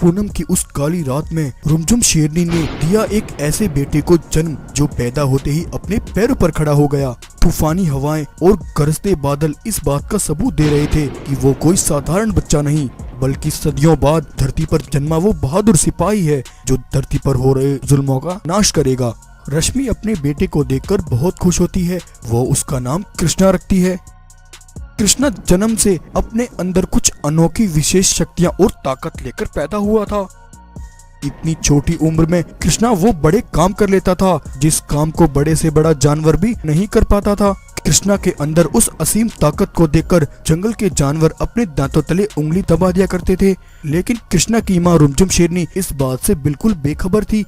पूनम की उस काली रात में रुमझुम शेरनी ने दिया एक ऐसे बेटे को जन्म जो पैदा होते ही अपने पैरों पर खड़ा हो गया। तूफानी हवाएं और गरजते बादल इस बात का सबूत दे रहे थे कि वो कोई साधारण बच्चा नहीं बल्कि सदियों बाद धरती पर जन्मा वो बहादुर सिपाही है जो धरती पर हो रहे जुल्मों का नाश करेगा। रश्मि अपने बेटे को देखकर बहुत खुश होती है। वो उसका नाम कृष्णा रखती है। कृष्णा जन्म से अपने अंदर कुछ अनोखी विशेष शक्तियां और ताकत लेकर पैदा हुआ था। इतनी छोटी उम्र में कृष्णा वो बड़े काम कर लेता था जिस काम को बड़े से बड़ा जानवर भी नहीं कर पाता था। कृष्णा के अंदर उस असीम ताकत को देखकर जंगल के जानवर अपने दांतों तले उंगली दबा दिया करते थे, लेकिन कृष्णा की मां रुमझुम शेरनी इस बात से बिल्कुल बेखबर थी।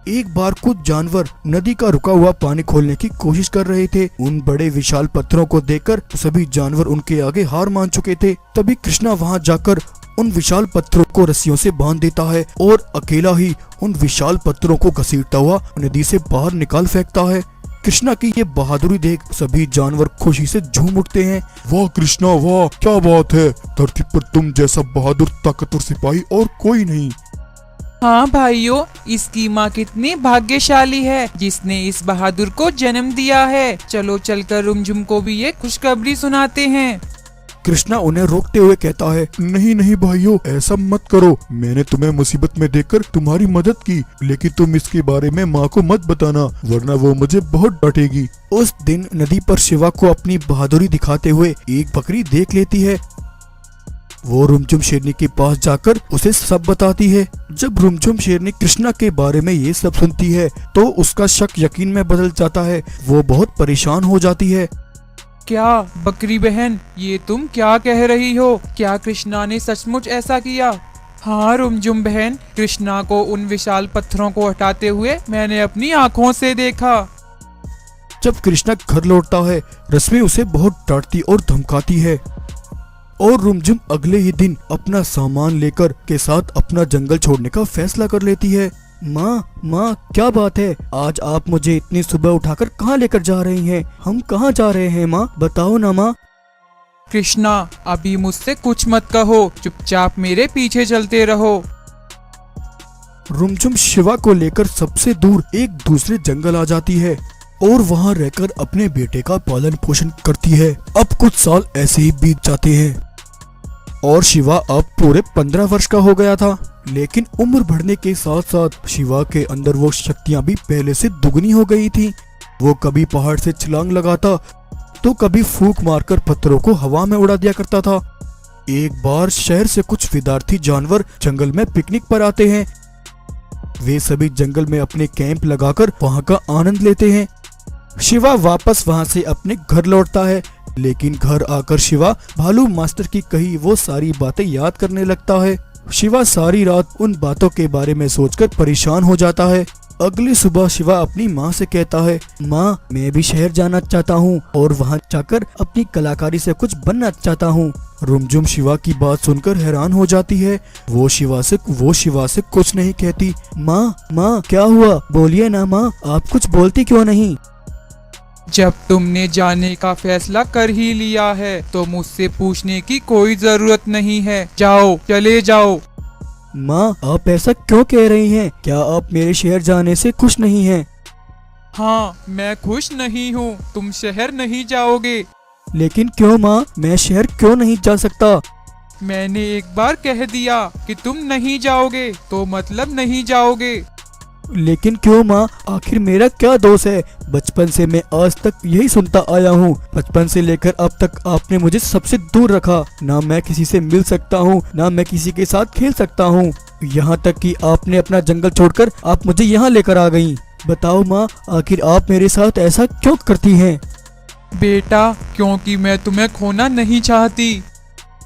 एक बार कुछ जानवर नदी का रुका हुआ पानी खोलने की कोशिश कर रहे थे। उन बड़े विशाल पत्थरों को देखकर सभी जानवर उनके आगे हार मान चुके थे। तभी कृष्णा वहां जाकर उन विशाल पत्थरों को रस्सियों से बांध देता है और अकेला ही उन विशाल पत्थरों को घसीटता हुआ नदी से बाहर निकाल फेंकता है। कृष्णा की ये बहादुरी देख सभी जानवर खुशी से झूम उठते हैं। वाह कृष्णा वाह, क्या बात है, धरती पर तुम जैसा बहादुर ताकतवर सिपाही और कोई नहीं। हाँ भाइयों, इसकी माँ कितनी भाग्यशाली है जिसने इस बहादुर को जन्म दिया है। चलो चलकर रुमझुम को भी ये खुशखबरी सुनाते हैं। कृष्णा उन्हें रोकते हुए कहता है, नहीं नहीं भाइयों, ऐसा मत करो। मैंने तुम्हें मुसीबत में देखकर तुम्हारी मदद की, लेकिन तुम इसके बारे में माँ को मत बताना वरना वो मुझे बहुत डांटेगी। उस दिन नदी पर शिवा को अपनी बहादुरी दिखाते हुए एक बकरी देख लेती है। वो रुमझुम शेरनी के पास जाकर उसे सब बताती है। जब रुमझुम शेरनी कृष्णा के बारे में ये सब सुनती है तो उसका शक यकीन में बदल जाता है। वो बहुत परेशान हो जाती है। क्या बकरी बहन, ये तुम क्या कह रही हो? क्या कृष्णा ने सचमुच ऐसा किया? हाँ रुमझुम बहन, कृष्णा को उन विशाल पत्थरों को हटाते हुए मैंने अपनी आँखों से देखा। जब कृष्णा घर लौटता है, रश्मि उसे बहुत डांटती और धमकाती है और रुमझुम अगले ही दिन अपना सामान लेकर के साथ अपना जंगल छोड़ने का फैसला कर लेती है। माँ क्या बात है? आज आप मुझे इतनी सुबह उठाकर कहाँ लेकर जा रही हैं? हम कहाँ जा रहे हैं माँ? बताओ ना माँ। कृष्णा, अभी मुझसे कुछ मत कहो, चुपचाप मेरे पीछे चलते रहो। रुमझुम शिवा को लेकर सबसे दूर एक दूसरे जंगल आ जाती है और वहाँ रहकर अपने बेटे का पालन पोषण करती है। अब कुछ साल ऐसे ही बीत जाते हैं और शिवा अब पूरे 15 वर्ष का हो गया था। लेकिन उम्र बढ़ने के साथ साथ शिवा के अंदर वो शक्तियां भी पहले से दुगनी हो गई थी। वो कभी पहाड़ से छलांग लगाता तो कभी फूंक मारकर पत्थरों को हवा में उड़ा दिया करता था। एक बार शहर से कुछ विद्यार्थी जानवर जंगल में पिकनिक पर आते हैं। वे सभी जंगल में अपने कैंप लगाकर वहाँ का आनंद लेते हैं। शिवा वापस वहाँ से अपने घर लौटता है, लेकिन घर आकर शिवा भालू मास्टर की कही वो सारी बातें याद करने लगता है। शिवा सारी रात उन बातों के बारे में सोचकर परेशान हो जाता है। अगली सुबह शिवा अपनी माँ से कहता है, माँ मैं भी शहर जाना चाहता हूँ और वहाँ जाकर अपनी कलाकारी से कुछ बनना चाहता हूँ। रुमझुम शिवा की बात सुनकर हैरान हो जाती है। वो शिवा से कुछ नहीं कहती। माँ क्या हुआ? बोलिए ना माँ, आप कुछ बोलती क्यों नहीं? जब तुमने जाने का फैसला कर ही लिया है तो मुझसे पूछने की कोई जरूरत नहीं है। जाओ, चले जाओ। माँ आप ऐसा क्यों कह रही हैं? क्या आप मेरे शहर जाने से खुश नहीं हैं? हाँ, मैं खुश नहीं हूँ। तुम शहर नहीं जाओगे। लेकिन क्यों माँ? मैं शहर क्यों नहीं जा सकता? मैंने एक बार कह दिया कि तुम नहीं जाओगे तो मतलब नहीं जाओगे। लेकिन क्यों माँ? आखिर मेरा क्या दोष है? बचपन से मैं आज तक यही सुनता आया हूँ। बचपन से लेकर अब तक आपने मुझे सबसे दूर रखा। ना मैं किसी से मिल सकता हूँ, ना मैं किसी के साथ खेल सकता हूँ। यहाँ तक कि आपने अपना जंगल छोड़कर आप मुझे यहाँ लेकर आ गयी। बताओ माँ, आखिर आप मेरे साथ ऐसा क्यों करती हैं? बेटा, क्योंकि मैं तुम्हें खोना नहीं चाहती।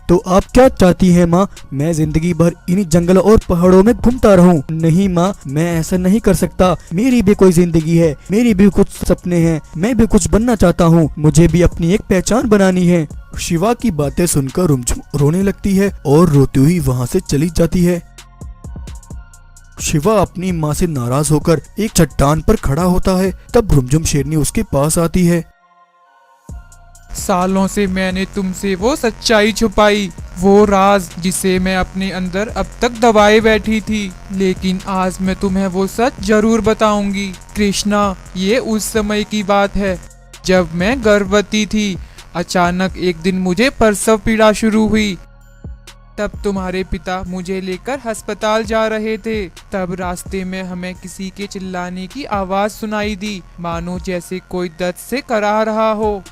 तो आप क्या चाहती हैं माँ? मैं जिंदगी भर इन्हीं जंगलों और पहाड़ों में घूमता रहूं? नहीं माँ, मैं ऐसा नहीं कर सकता। मेरी भी कोई जिंदगी है, मेरी भी कुछ सपने हैं, मैं भी कुछ बनना चाहता हूँ। मुझे भी अपनी एक पहचान बनानी है। शिवा की बातें सुनकर रुमझुम रोने लगती है और रोती हुई वहाँ से चली जाती है। शिवा अपनी माँ से नाराज होकर एक चट्टान पर खड़ा होता है। तब रुमझुम शेरनी उसके पास आती है। सालों से मैंने तुमसे वो सच्चाई छुपाई, वो राज जिसे मैं अपने अंदर अब तक दबाए बैठी थी, लेकिन आज मैं तुम्हें वो सच जरूर बताऊंगी। कृष्णा, ये उस समय की बात है जब मैं गर्भवती थी। अचानक एक दिन मुझे प्रसव पीड़ा शुरू हुई। तब तुम्हारे पिता मुझे लेकर अस्पताल जा रहे थे। तब रास्ते में हमें किसी के चिल्लाने की आवाज सुनाई दी, मानो जैसे कोई दर्द से कराह रहा हो।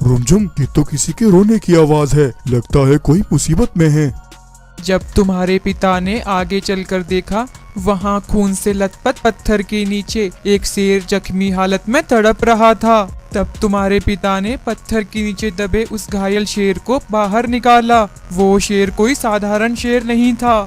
रुमझुम, ये तो किसी के रोने की आवाज है, लगता है कोई मुसीबत में है। जब तुम्हारे पिता ने आगे चलकर देखा, वहाँ खून से लथपथ पत्थर के नीचे एक शेर जख्मी हालत में तड़प रहा था। तब तुम्हारे पिता ने पत्थर के नीचे दबे उस घायल शेर को बाहर निकाला। वो शेर कोई साधारण शेर नहीं था।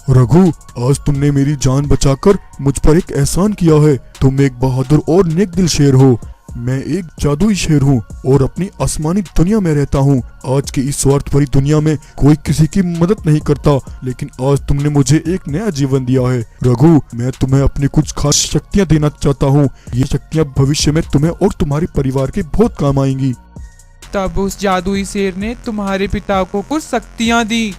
रघु, आज तुमने मेरी जान बचाकर मुझ पर एक एहसान किया है। तुम एक बहादुर और नेक दिल शेर हो। मैं एक जादुई शेर हूँ और अपनी आसमानी दुनिया में रहता हूँ। आज की इस स्वार्थ भरी दुनिया में कोई किसी की मदद नहीं करता, लेकिन आज तुमने मुझे एक नया जीवन दिया है। रघु, मैं तुम्हें अपनी कुछ खास शक्तियाँ देना चाहता हूँ। ये शक्तियाँ भविष्य में तुम्हें और तुम्हारे परिवार के बहुत काम आएंगी। तब उस जादुई शेर ने तुम्हारे पिता को कुछ शक्तियाँ दी।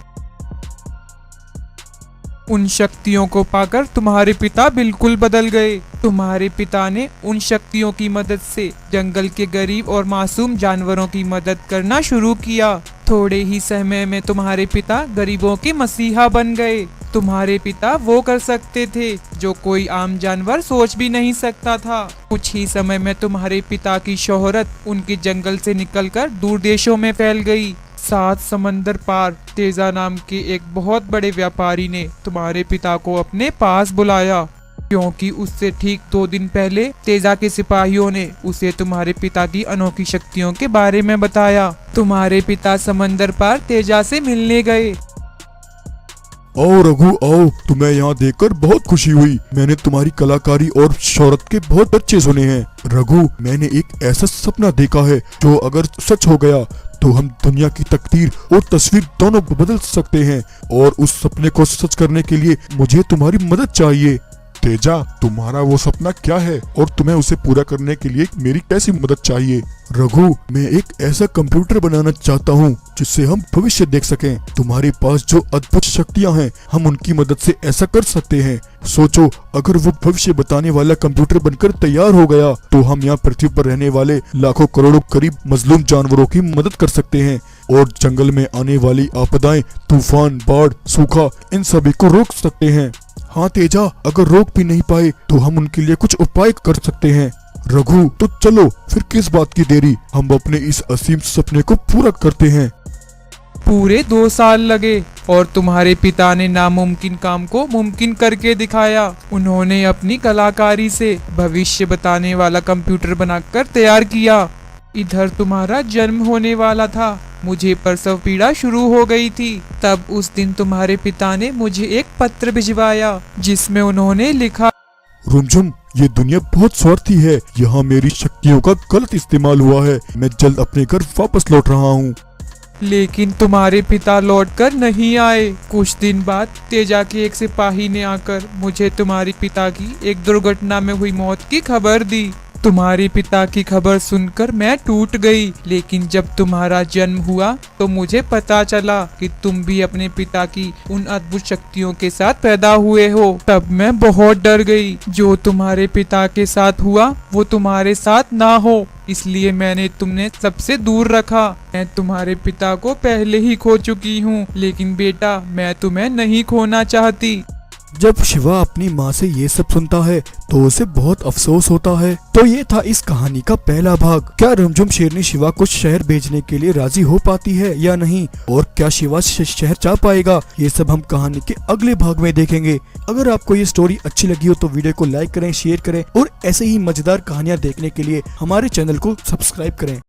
उन शक्तियों को पाकर तुम्हारे पिता बिल्कुल बदल गए। तुम्हारे पिता ने उन शक्तियों की मदद से जंगल के गरीब और मासूम जानवरों की मदद करना शुरू किया। थोड़े ही समय में तुम्हारे पिता गरीबों के मसीहा बन गए। तुम्हारे पिता वो कर सकते थे जो कोई आम जानवर सोच भी नहीं सकता था। कुछ ही समय में तुम्हारे पिता की शोहरत उनके जंगल से निकलकर दूर देशों में फैल गई। 7 समंदर पार तेजा नाम के एक बहुत बड़े व्यापारी ने तुम्हारे पिता को अपने पास बुलाया, क्योंकि उससे ठीक 2 दिन पहले तेजा के सिपाहियों ने उसे तुम्हारे पिता की अनोखी शक्तियों के बारे में बताया। तुम्हारे पिता समंदर पार तेजा से मिलने गए। आओ रघु, आओ, तुम्हें यहाँ देखकर बहुत खुशी हुई। मैंने तुम्हारी कलाकारी और शोहरत के बहुत अच्छे सुने हैं। रघु, मैंने एक ऐसा सपना देखा है जो अगर सच हो गया तो हम दुनिया की तकदीर और तस्वीर दोनों बदल सकते हैं, और उस सपने को सच करने के लिए मुझे तुम्हारी मदद चाहिए। तेजा, तुम्हारा वो सपना क्या है और तुम्हें उसे पूरा करने के लिए मेरी कैसी मदद चाहिए? रघु, मैं एक ऐसा कंप्यूटर बनाना चाहता हूँ जिससे हम भविष्य देख सकें। तुम्हारे पास जो अद्भुत शक्तियाँ हैं, हम उनकी मदद से ऐसा कर सकते हैं। सोचो, अगर वो भविष्य बताने वाला कंप्यूटर बनकर तैयार हो गया तो हम यहाँ पृथ्वी पर रहने वाले लाखों करोड़ों करीब मजलूम जानवरों की मदद कर सकते हैं और जंगल में आने वाली आपदाएं, तूफान, बाढ़, सूखा, इन सभी को रोक सकते हैं। हाँ तेजा, अगर रोक भी नहीं पाए तो हम उनके लिए कुछ उपाय कर सकते हैं। रघु, तो चलो फिर किस बात की देरी, हम अपने इस असीम सपने को पूरा करते हैं। पूरे 2 साल लगे और तुम्हारे पिता ने नामुमकिन काम को मुमकिन करके दिखाया। उन्होंने अपनी कलाकारी से भविष्य बताने वाला कंप्यूटर बनाकर तैयार किया। इधर तुम्हारा जन्म होने वाला था। मुझे प्रसव पीड़ा शुरू हो गई थी। तब उस दिन तुम्हारे पिता ने मुझे एक पत्र भिजवाया जिसमें उन्होंने लिखा, रुमझुम, ये दुनिया बहुत स्वार्थी है। यहाँ मेरी शक्तियों का गलत इस्तेमाल हुआ है। मैं जल्द अपने घर वापस लौट रहा हूँ। लेकिन तुम्हारे पिता लौटकर नहीं आए। कुछ दिन बाद तेजा के एक सिपाही ने आकर मुझे तुम्हारे पिता की एक दुर्घटना में हुई मौत की खबर दी। तुम्हारे पिता की खबर सुनकर मैं टूट गई, लेकिन जब तुम्हारा जन्म हुआ तो मुझे पता चला कि तुम भी अपने पिता की उन अद्भुत शक्तियों के साथ पैदा हुए हो। तब मैं बहुत डर गई। जो तुम्हारे पिता के साथ हुआ वो तुम्हारे साथ ना हो, इसलिए मैंने तुमने सबसे दूर रखा। मैं तुम्हारे पिता को पहले ही खो चुकी हूँ, लेकिन बेटा, मैं तुम्हें नहीं खोना चाहती। जब शिवा अपनी माँ से ये सब सुनता है तो उसे बहुत अफसोस होता है। तो ये था इस कहानी का पहला भाग। क्या रुमझुम शेरनी शिवा को शहर भेजने के लिए राजी हो पाती है या नहीं, और क्या शिवा शहर जा पाएगा, ये सब हम कहानी के अगले भाग में देखेंगे। अगर आपको ये स्टोरी अच्छी लगी हो तो वीडियो को लाइक करें, शेयर करें और ऐसे ही मजेदार कहानियाँ देखने के लिए हमारे चैनल को सब्सक्राइब करें।